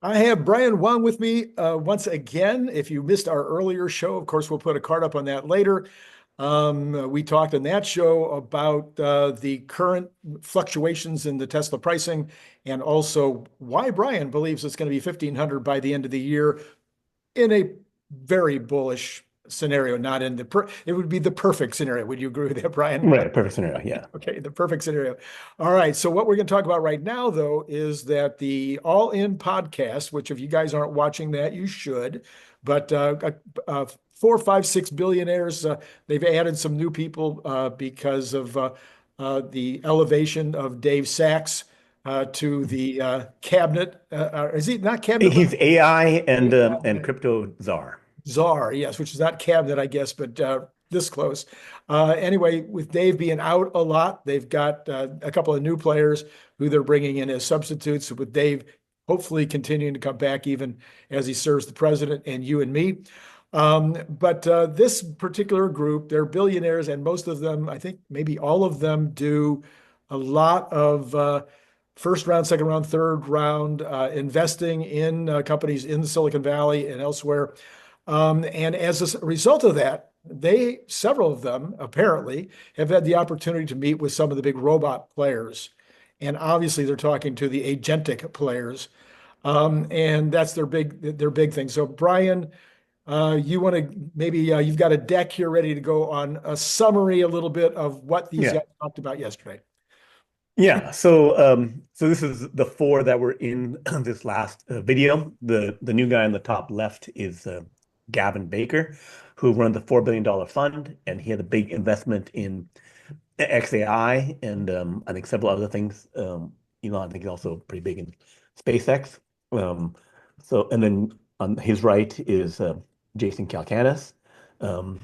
I have Brian Wang with me once again. If you missed our earlier show, of course, we'll put a card up on that later. We talked in that show about the current fluctuations in the Tesla pricing and also why Brian believes it's going to be 1,500 by the end of the year in a very bullish scenario, not in it would be the perfect scenario. Would you agree with that, Brian? Right, perfect scenario. Yeah. Okay, the perfect scenario. All right. So what we're going to talk about right now, though, is that the All In podcast, which if you guys aren't watching that, you should. But four, five, six billionaires, they've added some new people because of the elevation of Dave Sachs to the cabinet. Is he not cabinet, but He's AI and crypto czar. czar? Yes, which is not cabinet, I guess, but this close. Anyway, with Dave being out a lot, they've got a couple of new players who they're bringing in as substitutes, with Dave hopefully continuing to come back even as he serves the president and you and me. But this particular group, they're billionaires, and most of them, I think maybe all of them, do a lot of first round, second round, third round investing in companies in the Silicon Valley and elsewhere. And as a result of that, several of them apparently have had the opportunity to meet with some of the big robot players. And obviously they're talking to the agentic players. And that's their big thing. So Brian, you want to maybe you've got a deck here ready to go on a summary a little bit of what these Yeah. guys talked about yesterday. Yeah. So this is the four that were in this last video. The new guy on the top left is Gavin Baker, who runs a $4 billion fund, and he had a big investment in XAI and I think several other things. Elon, I think, is also pretty big in SpaceX. Um, and then on his right is Jason Calacanis, um,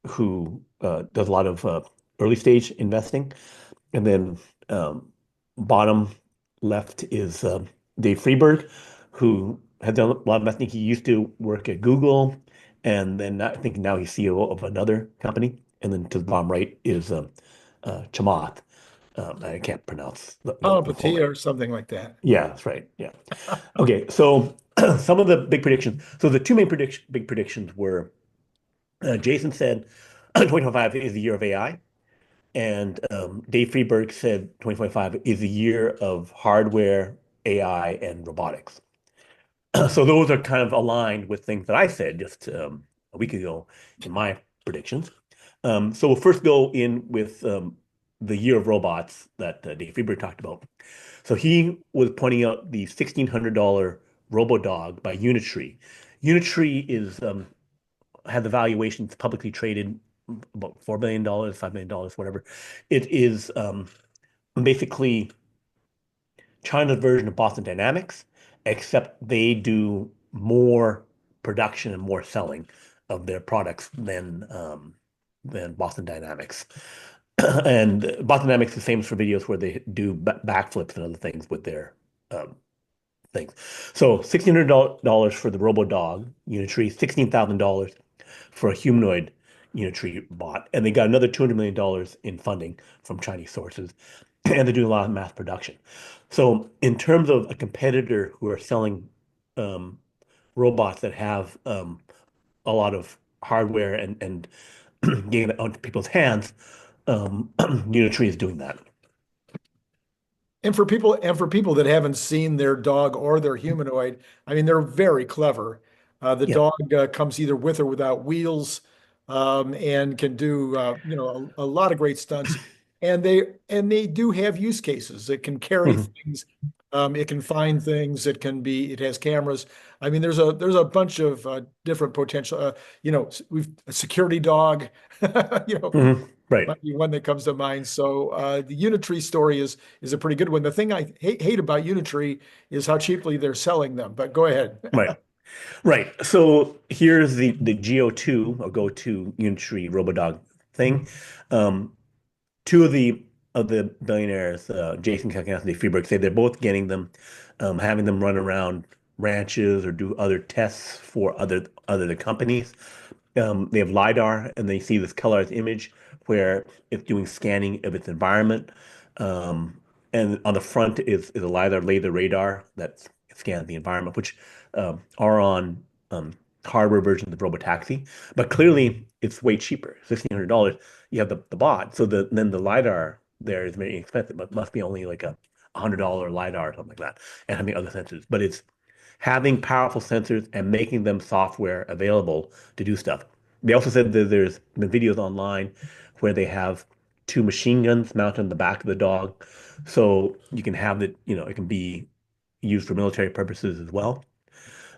who does a lot of early stage investing. And then bottom left is Dave Freeberg, who has done a lot of investing. He used to work at Google, and then I think now he's CEO of another company. And then to the bottom right is Chamath. I can't pronounce the full name. Patia or something like that. Yeah, that's right. Yeah. Okay. So some of the big predictions. So the two main big predictions were Jason said 2025 is the year of AI. And Dave Freeberg said 2025 is the year of hardware, AI, and robotics. So those are kind of aligned with things that I said just a week ago in my predictions. So we'll first go in with the year of robots that Dave Freeberg talked about. So he was pointing out the $1,600 RoboDog by Unitree. Unitree is had the valuations publicly traded about $4 billion, $5 million, whatever. It is basically China's version of Boston Dynamics, except they do more production and more selling of their products than Boston Dynamics. And Boston Dynamics is famous for videos where they do backflips and other things with their um, things. So $1,600 for the Robo Dog Unitree, $16,000 for a humanoid Unitree bot, and they got another $200 million in funding from Chinese sources, and they're doing a lot of mass production. So in terms of a competitor who are selling um, robots that have a lot of hardware and getting it onto people's hands, Unitree is doing that. And for people that haven't seen their dog or their humanoid, I mean, they're very clever. The Yeah. dog comes either with or without wheels, and can do a lot of great stunts. And they do have use cases. It can carry Mhm. things, it can find things. It has cameras. I mean, there's a bunch of different potential. We've a security dog. You know, Mhm. Right. might be one that comes to mind. So the Unitree story is a pretty good one. The thing I hate about Unitree is how cheaply they're selling them. But go ahead. Right. Right. So here's the Go2 or Go2 Unitree Robodog thing. Um, Two of the billionaires, Jason Calacanis and Dave Freeberg, say they're both getting them, having them run around ranches or do other tests for other companies. They have LiDAR and they see this colorized image where it's doing scanning of its environment. Um, and on the front is a LiDAR laser radar that's scan the environment, which are on hardware versions of robotaxi. But clearly, it's way cheaper, $1,600. You have the bot, so then the lidar there is very expensive, but must be only like a $100 lidar or something like that, and having other sensors. But it's having powerful sensors and making them software available to do stuff. They also said that there's been videos online where they have two machine guns mounted on the back of the dog, so you can have it, it can be used for military purposes as well.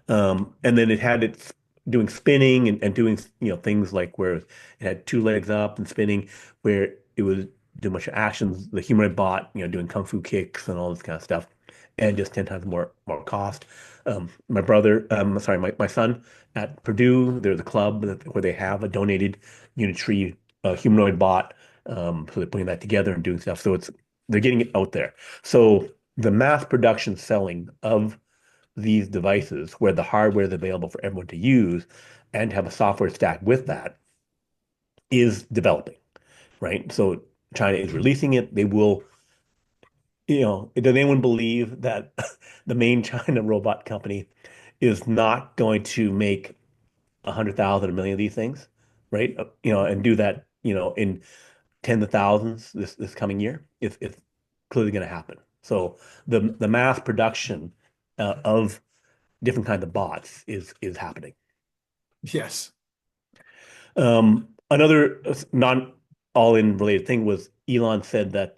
And then it had it doing spinning and doing, things like where it had two legs up and spinning, where it was doing much actions, the humanoid bot, doing kung fu kicks and all this kind of stuff, and just 10 times more cost. My brother, sorry, my son at Purdue, there's a club where they have a donated Unitree humanoid bot. So they're putting that together and doing stuff. So they're getting it out there. So the mass production selling of these devices where the hardware is available for everyone to use and have a software stack with that is developing, right? So China is releasing it. They will, does anyone believe that the main China robot company is not going to make 100,000, a million of these things, right? And do that, in tens of thousands this coming year? It's clearly going to happen. So the mass production of different kinds of bots is happening. Yes. Another non all-in related thing was Elon said that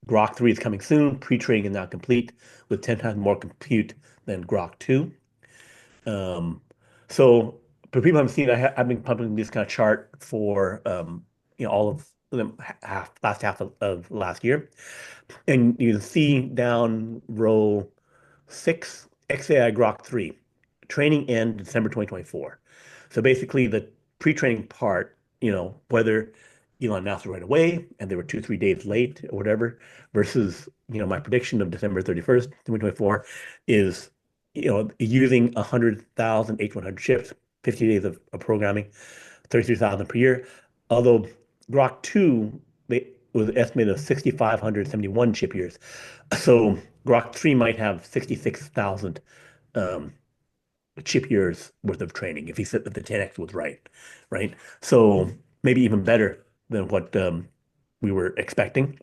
Grok 3 is coming soon. Pre-training is now complete with 10 times more compute than Grok 2. So for people who haven't seen, I've been publishing this kind of chart for all of them last half of last year, and you can see down row 6, XAI Grok 3, training end December 2024. So basically, the pre-training part, whether Elon announced it right away and they were 2, 3 days late or whatever, versus my prediction of December 31st, 2024, is using 100,000 H100 chips, 50 days of programming, 33,000 per year. Although Grok 2 was estimated of 6,571 chip years. So Grok 3 might have 66,000 chip years worth of training if he said that the 10x was right? So maybe even better than what we were expecting.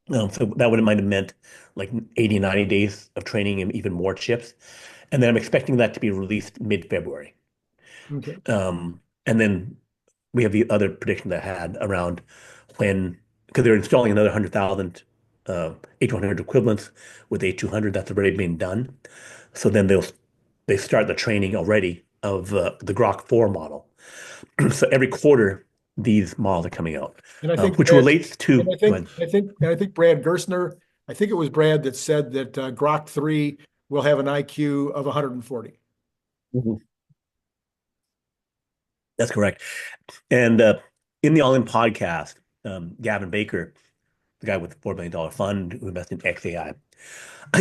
So that might have meant like 80, 90 days of training and even more chips. And then I'm expecting that to be released mid-February. Okay. And then we have the other prediction that I had around when, because they're installing another 100,000 H100 equivalents with A200 that's already been done. So then they start the training already of the Grok 4 model. So every quarter, these models are coming out, And I think which Brad, relates to. and I think Brad Gerstner, I think it was Brad that said that Grok 3 will have an IQ of 140. Mhm. That's correct. And in the All In podcast, Gavin Baker, the guy with the $4 billion fund who invested in XAI,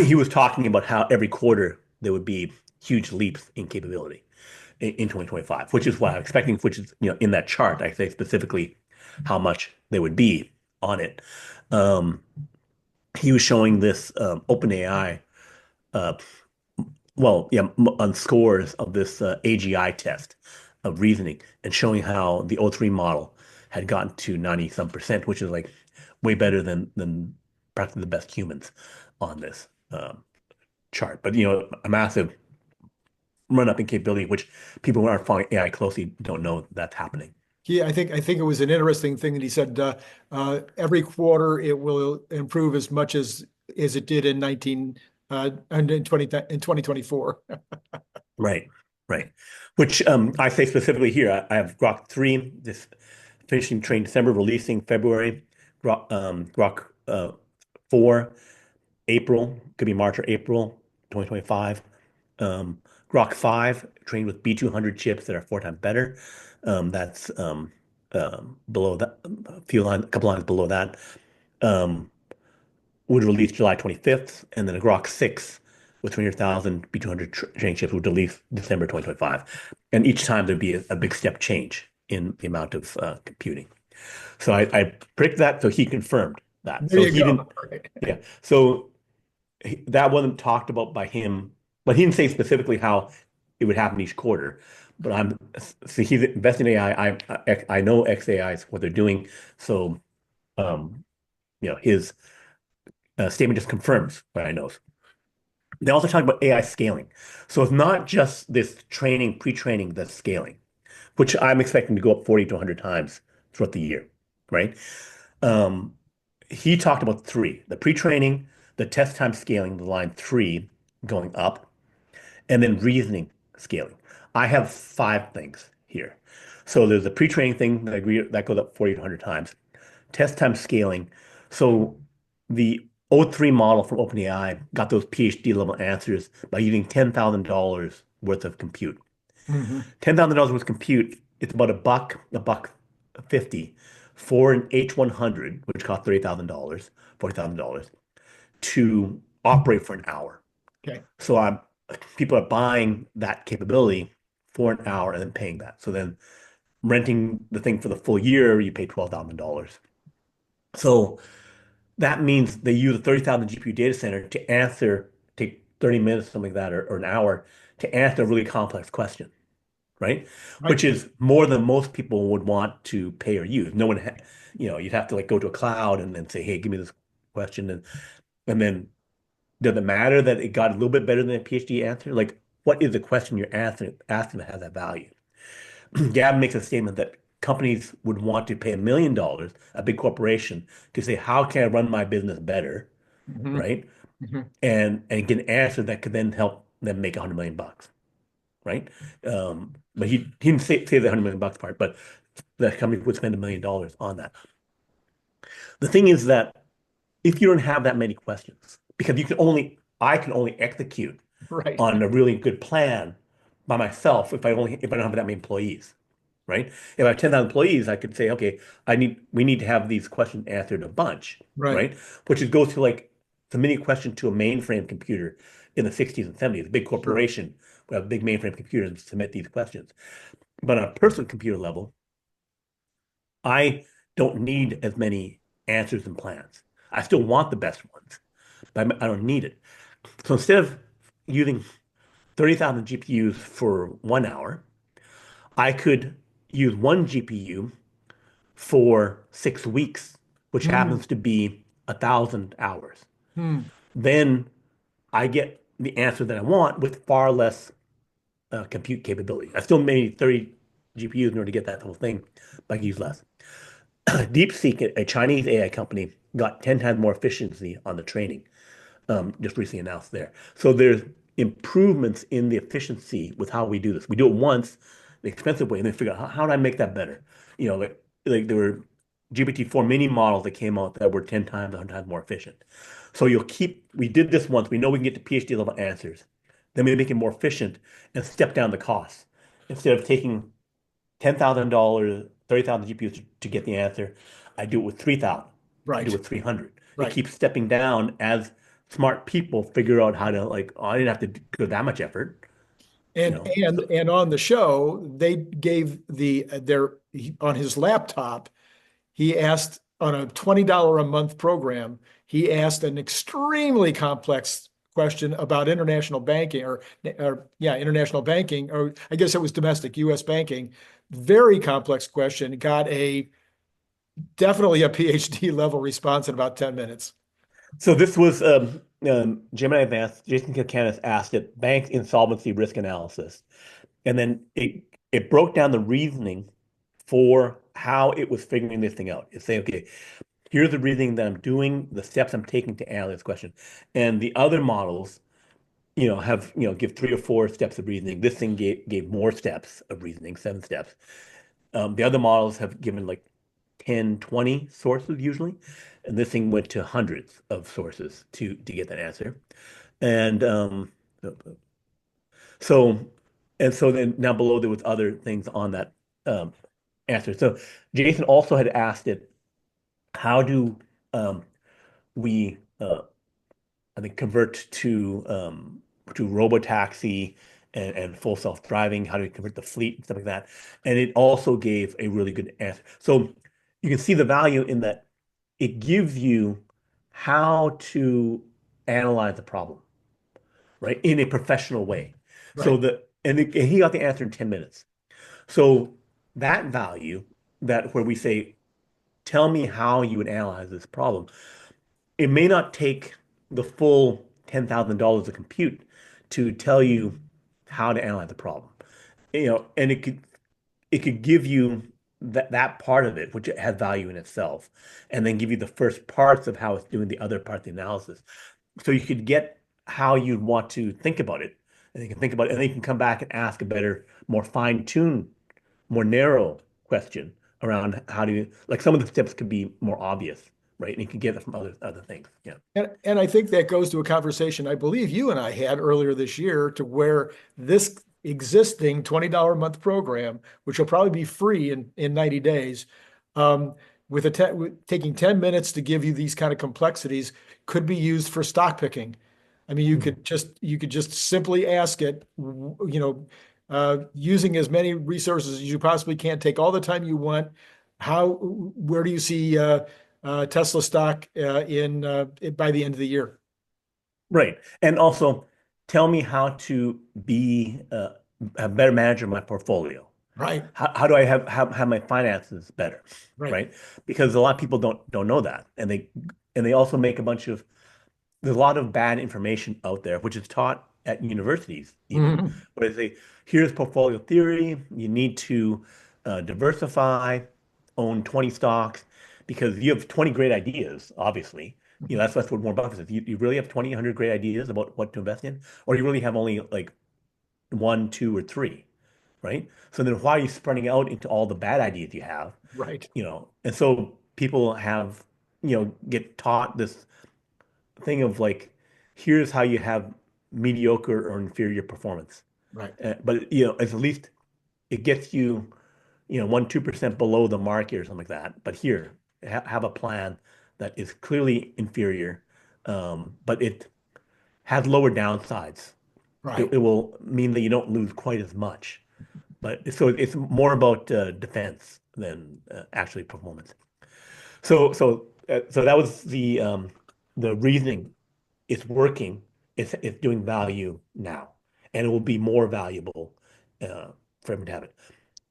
he was talking about how every quarter there would be huge leaps in capability in 2025, which is what I'm expecting, which is, in that chart, I say specifically how much there would be on it. He was showing this OpenAI, uh, on scores of this AGI test of reasoning and showing how the O3 model had gotten to 90 some percent, which is like way better than practically the best humans on this chart. But a massive run up in capability, which people who aren't following AI closely don't know that's happening. I think it was an interesting thing that he said. Every quarter it will improve as much as it did in 2024. Right, right. Which I say specifically here, I have Grok 3, this finishing train December, releasing February. Grok 4, April, could be March or April 2025. Grok 5, trained with B200 chips that are 4 times better. That's below that, a couple lines below that. Would release July 25th, and then a Grok 6 with 300,000 B200 training chips would release December 2025. And each time there'd be a big step change in the amount of computing. So I predicted that, so he confirmed that. There So you he go. didn't, yeah. So that wasn't talked about by him but he didn't say specifically how it would happen each quarter. But so he's investing in AI. I know XAI is what they're doing. So um, his statement just confirms what I know. They also talk about AI scaling. So it's not just this training, pre-training that's scaling, which I'm expecting to go up 40 to 100 times throughout the year, right? Um, he talked about three, the pre-training, the test time scaling, the line three going up, and then reasoning scaling. I have five things here. So there's the pre-training thing that I agree that goes up 40 to 100 times. Test time scaling. So the O3 model from OpenAI got those PhD level answers by using $10,000 worth of compute. Mhm. $10,000 worth of compute, it's about a buck 50 for an H100, which costs $30,000, $40,000 to operate for an hour. Okay. So people are buying that capability for an hour and then paying that. So then renting the thing for the full year, you pay $12,000. So that means they use a 30,000 GPU data center to take 30 minutes, something like that, or an hour to answer a really complex question, right? Right. Which is more than most people would want to pay or use. No one, you'd have to like go to a cloud and then say, hey, give me this question. And then does it matter that it got a little bit better than a PhD answer? Like, what is the question you're asking that has that value? Gavin makes a statement that companies would want to pay $1 million, a big corporation, to say, how can I run my business better, Mhm. right? Mhm. And get an answer that could then help them make 100 million bucks, right? But he didn't say the 100 million bucks part, but the company would spend $1 million on that. The thing is that if you don't have that many questions, because I can only execute Right. on a really good plan by myself if I don't have that many employees, right? If I have 10,000 employees, I could say, okay, we need to have these questions answered a bunch, Right. right? Which goes to like submitting a question to a mainframe computer in the 60s and 70s. A big Sure. corporation would have big mainframe computers and submit these questions. But on a personal computer level, I don't need as many answers and plans. I still want the best ones, but I don't need it. So instead of using 30,000 GPUs for 1 hour, I could use one GPU for 6 weeks, which Hmm. happens to be 1,000 hours. Hmm. Then I get the answer that I want with far less compute capability. I still need 30 GPUs in order to get that whole thing, but I can use less. DeepSeek, a Chinese AI company, got 10 times more efficiency on the training, just recently announced there. So there's improvements in the efficiency with how we do this. We do it once, the expensive way, and then figure out how do I make that better? Like there were GPT-4 mini models that came out that were 10 times, 100 times more efficient. So we did this once. We know we can get to PhD level answers. Then we make it more efficient and step down the cost. Instead of taking $10,000, 30,000 GPUs to get the answer, I do it with 3,000. I do it Right. with 300. It Right. keeps stepping down as smart people figure out how to like, oh, I didn't have to go that much effort, you And know. and and on the show, they gave on his laptop, he asked on a $20 a month program, he asked an extremely complex question about international banking or yeah, international banking, or I guess it was domestic US banking. Very complex question. Got a definitely a PhD level response in about 10 minutes. So this was Gemini Advanced. Jason Kilcanis asked it bank insolvency risk analysis, and then it broke down the reasoning for how it was figuring this thing out. It's saying, okay, here's the reasoning that I'm doing, the steps I'm taking to analyze this question, and the other models, give 3 or 4 steps of reasoning. This thing gave more steps of reasoning, 7 steps. The other models have given like 10, 20 sources usually, and this thing went to hundreds of sources to get that answer. And so so then now below there was other things on that um, answer. So Jason also had asked it, how do um, we I think convert to robotaxi and full self-driving, how do we convert the fleet and stuff like that. And it also gave a really good answer. So you can see the value in that it gives you how to analyze the problem. right? In a professional way. So Right. the and he got the answer in 10 minutes. So that value, that where we say, tell me how you would analyze this problem, it may not take the full $10,000 of compute to tell you how to analyze the problem. And it could give you that part of it, which has value in itself, and then give you the first parts of how it's doing the other part of the analysis. So you could get how you'd want to think about it, and you can think about it, and then you can come back and ask a better, more fine-tuned, more narrow question around how do you, like some of the steps could be more obvious, right? And you can get it from other things. Yeah. And I think that goes to a conversation I believe you and I had earlier this year to where this existing $20 a month program, which will probably be free in 90 days, um, with taking 10 minutes to give you these kind of complexities, could be used for stock picking. I mean, Mhm. you could just simply ask it, using as many resources as you possibly can, take all the time you want. Where do you see Tesla stock by the end of the year? Right. And also tell me how to be a better manager of my portfolio. Right, How do I have my finances better, right. right? Because a lot of people don't know that, and they also make a bunch of there's a lot of bad information out there, which is taught at universities even, Mhm. where they say, here's portfolio theory. You need to diversify, own 20 stocks, because you have 20 great ideas, obviously. That's what Warren Buffett says. You really have 20, 100 great ideas about what to invest in, or you really have only like one, two, or three, right? So then why are you spreading out into all the bad ideas you have? Right, And so people get taught this thing of like, here's how you have mediocre or inferior performance. right, But at least it gets you, 1, 2% below the market or something like that. But here, have a plan that is clearly inferior, but it has lower downsides. It, right, it will mean that you don't lose quite as much. But so it's more about defense than actually performance. So that was the reasoning. It's working. It's doing value now, and it will be more valuable uh, for everyone to have it.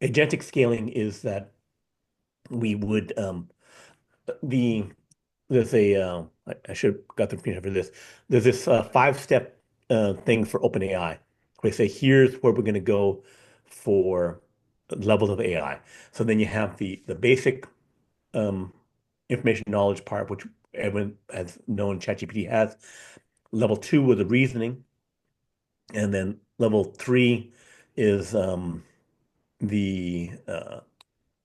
Agentic scaling is that we would the there's a I should have got the information for this. There's this five-step thing for OpenAI. Where they say here's where we're going to go for levels of AI. So then you have the basic um, information knowledge part, which everyone has known ChatGPT has. Level 2 was the reasoning, and then level 3 is the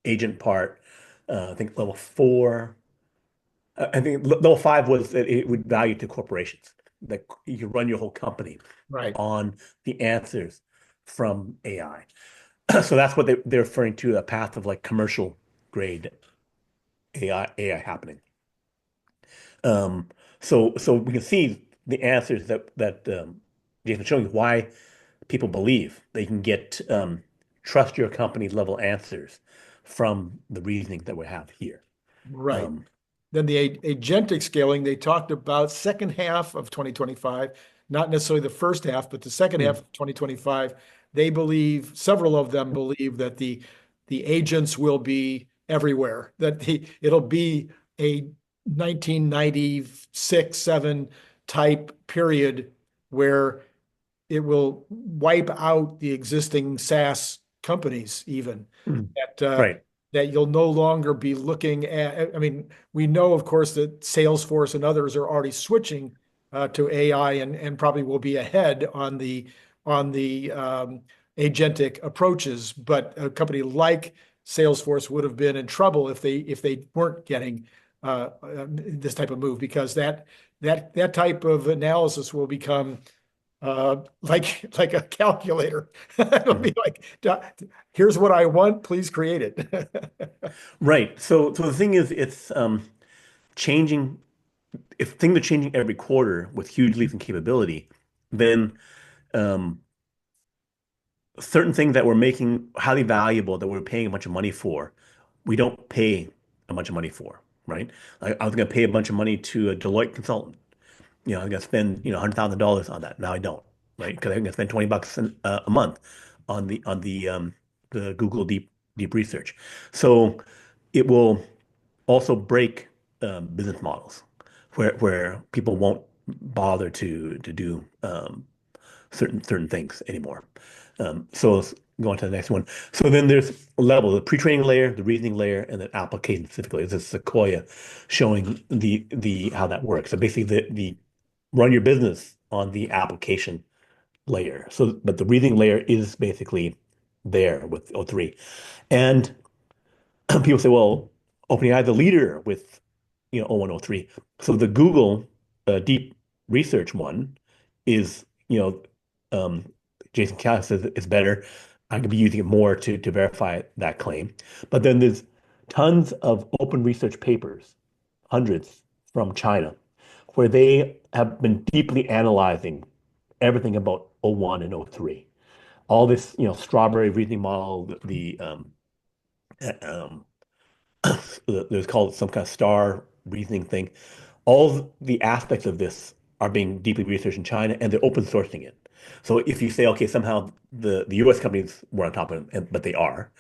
agent part. I think level 4. I think level 5 was that it would value to corporations that you could run your whole company right. on the answers from AI. So that's what they're referring to, a path of like commercial grade AI happening. Um, so we can see the answers that Jason showing you why people believe they can get trust your company level answers from the reasoning that we have here. Right. Um, Then the agentic scaling, they talked about second half of 2025, not necessarily the first half, but the second half mm, of 2025. They believe, several of them believe that the agents will be everywhere, that it'll be a 1996, 7 type period where it will wipe out the existing SaaS companies even mm, that right. that you'll no longer be looking at. I mean, we know, of course, that Salesforce and others are already switching to AI and probably will be ahead on the agentic approaches. But a company like Salesforce would have been in trouble if they weren't getting this type of move because that type of analysis will become like a calculator. It'll Mhm. be like, here's what I want, please create it. Right. So the thing is, it's changing. If things are changing every quarter with huge leaps in capability, then um, certain things that we're making highly valuable that we're paying a bunch of money for, we don't pay a bunch of money for, right? I was going to pay a bunch of money to a Deloitte consultant. I was going to spend $100,000 on that. Now I don't. right? Because I can spend $20 a month on the Google deep research. So it will also break business models where people won't bother to do certain things anymore. So let's go on to the next one. So then there's a level, the pre-training layer, the reasoning layer, and then application specifically. This is Sequoia showing the how that works. So basically the run your business on the application layer. So but the reasoning layer is basically there with O3. And people say, well, OpenAI the leader with O1, O3. So the Google deep research one is, Jason Cal says it's better. I could be using it more to verify that claim. But then there's tons of open research papers, hundreds from China, where they have been deeply analyzing everything about O1 and O3. All this, strawberry reasoning model, um, there's called some kind of star reasoning thing. All the aspects of this are being deeply researched in China, and they're open sourcing it. So if you say, okay, somehow the U.S. companies were on top of it, but they are,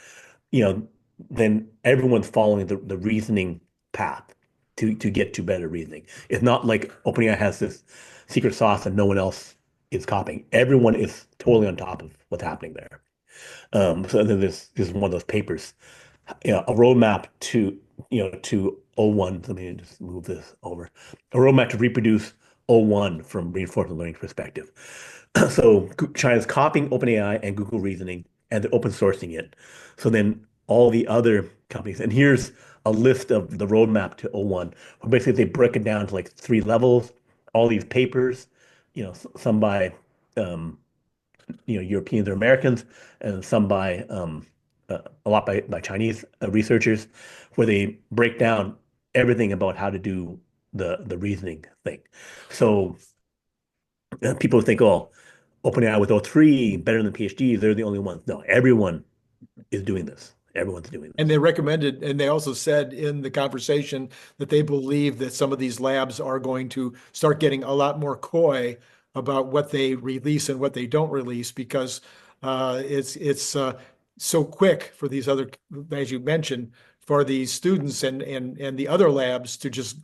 you know, then everyone's following the reasoning path to get to better reasoning. It's not like OpenAI has this secret sauce and no one else is copying. Everyone is totally on top of what's happening there. So then there's one of those papers, a roadmap to O1. Let me just move this over. A roadmap to reproduce O1 from reinforcement learning perspective. So China's copying OpenAI and Google Reasoning, and they're open sourcing it. So then all the other companies, and here's a list of the roadmap to O1, where basically they break it down to like 3 levels, all these papers, some by Europeans or Americans, and some by a lot by Chinese researchers, where they break down everything about how to do the reasoning thing. So people think, oh, OpenAI with O3 better than PhDs, they're the only ones. No, everyone is doing this. Everyone's doing And this. they recommended, and they also said in the conversation that they believe that some of these labs are going to start getting a lot more coy about what they release and what they don't release because it's so quick for these other, as you mentioned, for these students and the other labs to just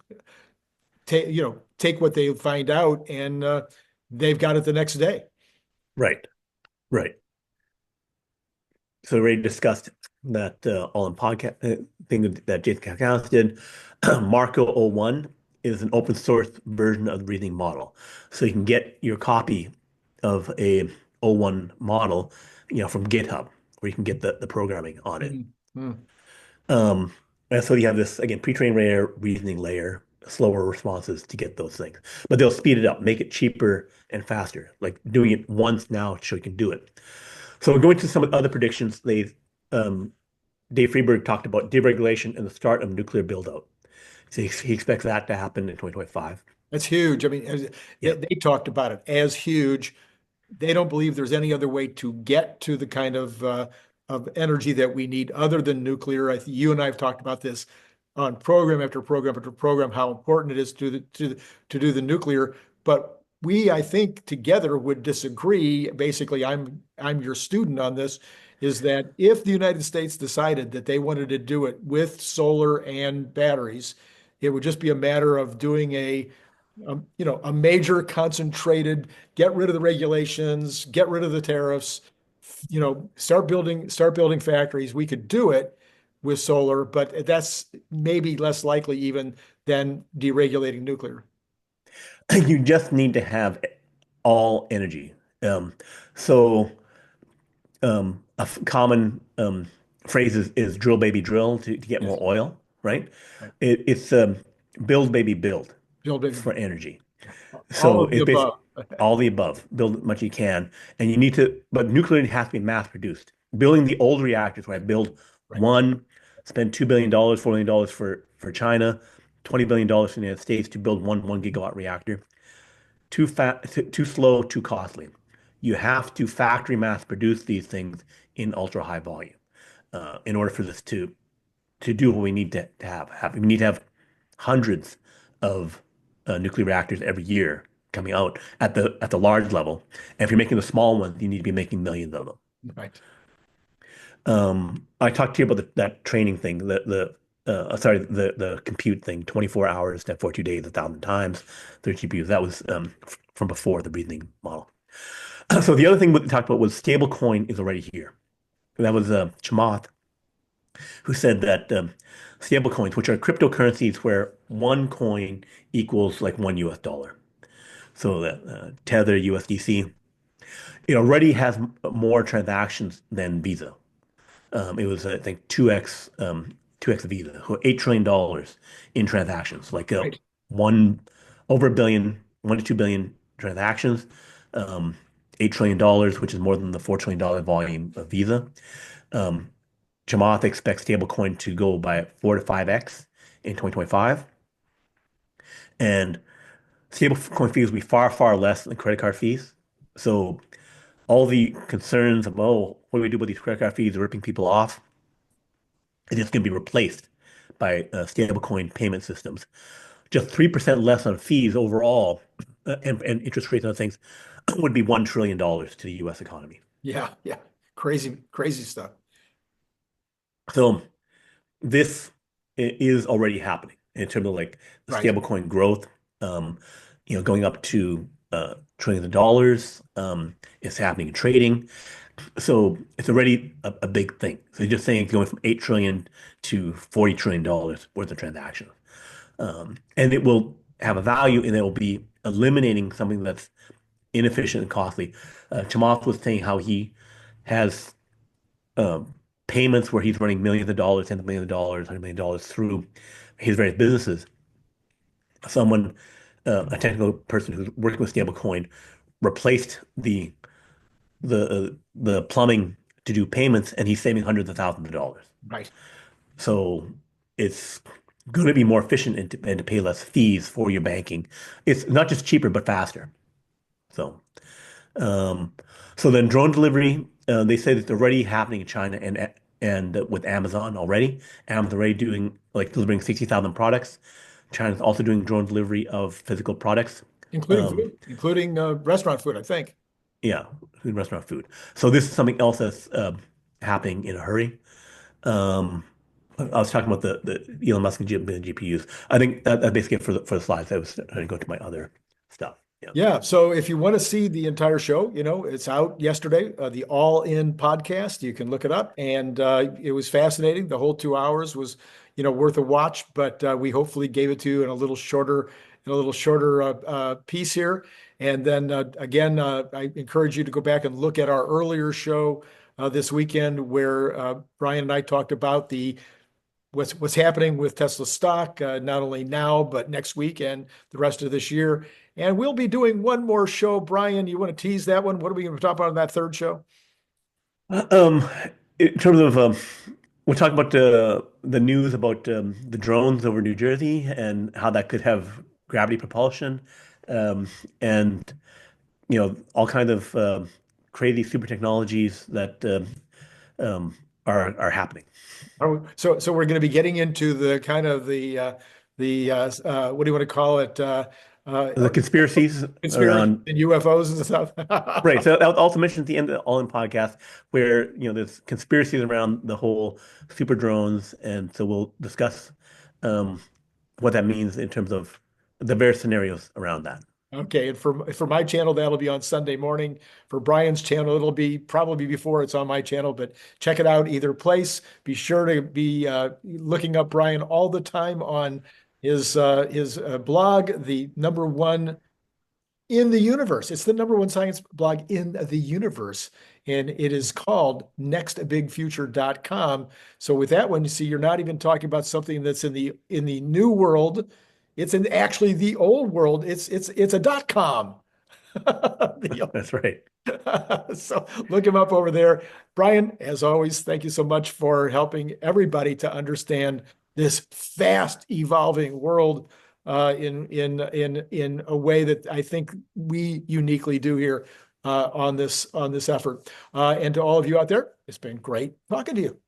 take what they find out and they've got it the next day. Right, right. So we already discussed that all in podcast thing that Jason Kakowski did. Marco O1 is an open source version of the reasoning model. So you can get your copy of a O1 model, from GitHub, where you can get the programming on it. Mhm. Um, and so you have this, again, pre-trained layer, reasoning layer, slower responses to get those things. But they'll speed it up, make it cheaper and faster, like doing it once now so you can do it. So going to some of the other predictions, um, Dave Freeberg talked about deregulation and the start of nuclear buildout. So he expects that to happen in 2025. That's huge. I mean, Yeah, they talked about it as huge. They don't believe there's any other way to get to the kind of energy that we need other than nuclear. I think you and I have talked about this on program after program after program, how important it is to do the nuclear. But we, I think, together would disagree. Basically, I'm your student on this, is that if the United States decided that they wanted to do it with solar and batteries, it would just be a matter of doing a major concentrated, get rid of the regulations, get rid of the tariffs, start building factories. We could do it with solar, but that's maybe less likely even than deregulating nuclear. you just need to have all energy. Um, so common phrase is drill baby drill to get more Yes. oil, right? Right. It's build baby build Build it. for energy. All So of the it's basically above. all the above. Build as much as you can, and you need to. But nuclear has to be mass produced. Building the old reactors, where I build Right. one, spend $2 billion, $4 billion for China, $20 billion for the United States to build one gigawatt reactor. Too fat, too slow, too costly. You have to factory mass produce these things in ultra high volume in order for this to do what we need to have. We need to have hundreds of nuclear reactors every year coming out at the large level. And if you're making the small ones, you need to be making millions of them. Right. I talked to you about that training thing, the compute thing, 24 hours to 42 days, 1,000 times, 30 GPUs. That was from before the reasoning model. So the other thing we talked about was stablecoin is already here. That was 𝐒𝐚𝐲 who said that stablecoins, which are cryptocurrencies where one coin equals like $1. So that Tether, USDC, it already has more transactions than Visa. It was, I think, 2x Visa, so $8 trillion in transactions, like Right. over a billion, 1 to 2 billion transactions, $8 trillion, which is more than the $4 trillion volume of Visa. 𝐒𝐚𝐲 expects stablecoin to go by 4 to 5x in 2025. And stablecoin fees will be far, far less than credit card fees. So all the concerns of, oh, what do we do with these credit card fees ripping people off? It's just going to be replaced by stablecoin payment systems. Just 3% less on fees overall, and interest rates and other things would be $1 trillion to the US economy. Yeah. Yeah. Crazy, crazy stuff. So this is already happening in terms of like the Right. stablecoin growth, going up to trillions of dollars. It's happening in trading. So it's already a big thing. So you're just saying it's going from 8 trillion to $40 trillion worth of transactions. And it will have a value and it will be eliminating something that's inefficient and costly. 𝐒𝐚𝐲 was saying how he has payments where he's running millions of dollars, tens of millions of dollars, $100 million through his various businesses. Someone, a technical person who's working with stablecoin, replaced the plumbing to do payments, and he's saving hundreds of thousands of dollars. Right. So it's going to be more efficient and to pay less fees for your banking. It's not just cheaper, but faster. So, um, so then drone delivery, they say that it's already happening in China and with Amazon already. Amazon already doing like delivering 60,000 products. China's also doing drone delivery of physical products. Including food, including restaurant food, I think. Yeah, food, restaurant food. So this is something else that's happening in a hurry. Um, I was talking about the Elon Musk and GPUs. I think that's basically it for the slides. I was trying to go to my other stuff. Yeah. Yeah. So if you want to see the entire show, it's out yesterday, the All In podcast. You can look it up. And it was fascinating. The whole 2 hours was, worth a watch, but we hopefully gave it to you in a little shorter, piece here. And then again, I encourage you to go back and look at our earlier show this weekend where Brian and I talked about what's happening with Tesla stock, not only now, but next week and the rest of this year. And we'll be doing one more show. Brian, you want to tease that one? What are we going to talk about in that third show? Um, in terms of we'll talk about the news about the drones over New Jersey and how that could have gravity propulsion, and all kinds of crazy super technologies that are happening. So we're going to be getting into the kind of what do you want to call it? The conspiracies Conspiracy around and UFOs and stuff. right. So I'll also mention at the end of the All In podcast where there's conspiracies around the whole super drones, and so we'll discuss what that means in terms of the various scenarios around that. Okay, and for my channel, that'll be on Sunday morning. For Brian's channel, it'll be probably before it's on my channel, but check it out either place. Be sure to be looking up Brian all the time on his blog, the number one in the universe. It's the number one science blog in the universe, and it is called nextbigfuture.com. So with that one, you see, you're not even talking about something that's in the new world. It's in actually the old world. It's a .com. That's right. So look him up over there. Brian, as always, thank you so much for helping everybody to understand this fast evolving world in a way that I think we uniquely do here on this effort. And to all of you out there, it's been great talking to you.